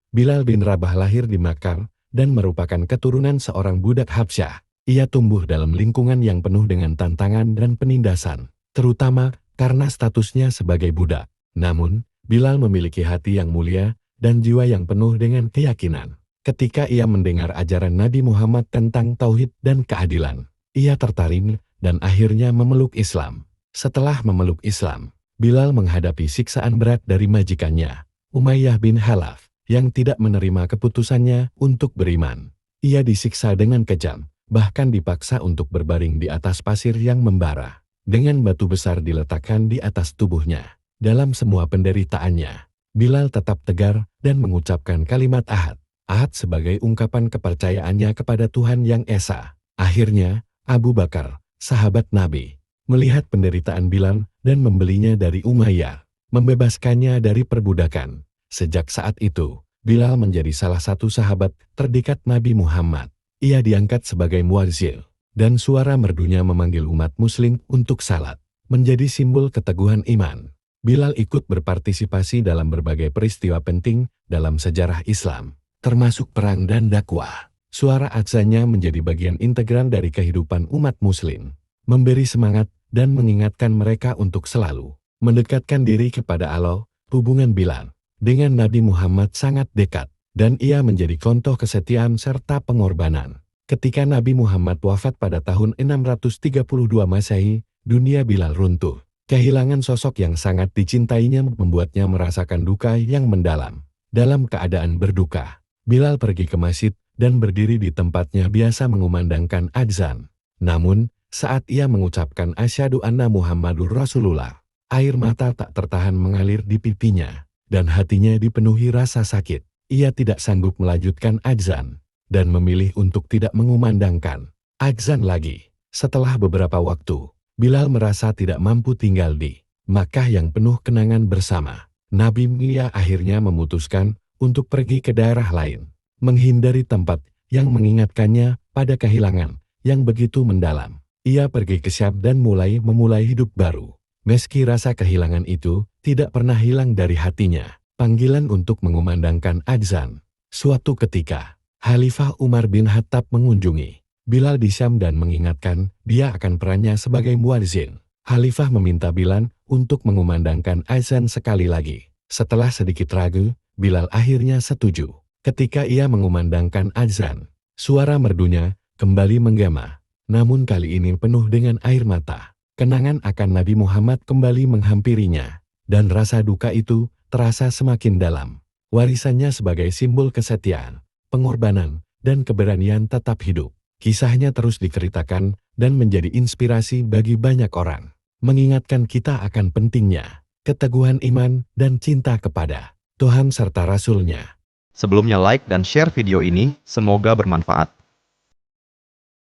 Bilal bin Rabah lahir di Makkah dan merupakan keturunan seorang budak Habsyah. Ia tumbuh dalam lingkungan yang penuh dengan tantangan dan penindasan, terutama karena statusnya sebagai budak. Namun, Bilal memiliki hati yang mulia dan jiwa yang penuh dengan keyakinan. Ketika ia mendengar ajaran Nabi Muhammad tentang tauhid dan keadilan, ia tertarik dan akhirnya memeluk Islam. Setelah memeluk Islam, Bilal menghadapi siksaan berat dari majikannya, Umayyah bin Khalaf, yang tidak menerima keputusannya untuk beriman. Ia disiksa dengan kejam, bahkan dipaksa untuk berbaring di atas pasir yang membara, dengan batu besar diletakkan di atas tubuhnya. Dalam semua penderitaannya, Bilal tetap tegar dan mengucapkan kalimat Ahad. Ahad sebagai ungkapan kepercayaannya kepada Tuhan Yang Esa. Akhirnya, Abu Bakar, sahabat Nabi, melihat penderitaan Bilal dan membelinya dari Umayyah, membebaskannya dari perbudakan. Sejak saat itu, Bilal menjadi salah satu sahabat terdekat Nabi Muhammad. Ia diangkat sebagai muazzin, dan suara merdunya memanggil umat muslim untuk salat, menjadi simbol keteguhan iman. Bilal ikut berpartisipasi dalam berbagai peristiwa penting dalam sejarah Islam, termasuk perang dan dakwah. Suara adzannya menjadi bagian integral dari kehidupan umat muslim, memberi semangat dan mengingatkan mereka untuk selalu mendekatkan diri kepada Allah. Hubungan Bilal dengan Nabi Muhammad sangat dekat, dan ia menjadi contoh kesetiaan serta pengorbanan. Ketika Nabi Muhammad wafat pada tahun 632 Masehi, dunia Bilal runtuh. Kehilangan sosok yang sangat dicintainya membuatnya merasakan duka yang mendalam. Dalam keadaan berduka, Bilal pergi ke masjid dan berdiri di tempatnya biasa mengumandangkan adzan. Namun, saat ia mengucapkan asyhadu anna Muhammadur Rasulullah, air mata tak tertahan mengalir di pipinya, dan hatinya dipenuhi rasa sakit. Ia tidak sanggup melanjutkan adzan, dan memilih untuk tidak mengumandangkan adzan lagi. Setelah beberapa waktu, Bilal merasa tidak mampu tinggal di Makkah yang penuh kenangan bersama. Nabi Muhammad akhirnya memutuskan untuk pergi ke daerah lain, menghindari tempat yang mengingatkannya pada kehilangan yang begitu mendalam. Ia pergi ke Syam dan memulai hidup baru. Meski rasa kehilangan itu tidak pernah hilang dari hatinya, panggilan untuk mengumandangkan adzan. Suatu ketika, Khalifah Umar bin Khattab mengunjungi Bilal di Syam dan mengingatkan dia akan perannya sebagai muazzin. Khalifah meminta Bilal untuk mengumandangkan adzan sekali lagi. Setelah sedikit ragu, Bilal akhirnya setuju. Ketika ia mengumandangkan adzan, suara merdunya kembali menggema. Namun kali ini penuh dengan air mata. Kenangan akan Nabi Muhammad kembali menghampirinya, dan rasa duka itu terasa semakin dalam. Warisannya sebagai simbol kesetiaan, pengorbanan, dan keberanian tetap hidup. Kisahnya terus diceritakan dan menjadi inspirasi bagi banyak orang, mengingatkan kita akan pentingnya keteguhan iman dan cinta kepada Tuhan serta Rasul-Nya. Sebelumnya like dan share video ini, semoga bermanfaat.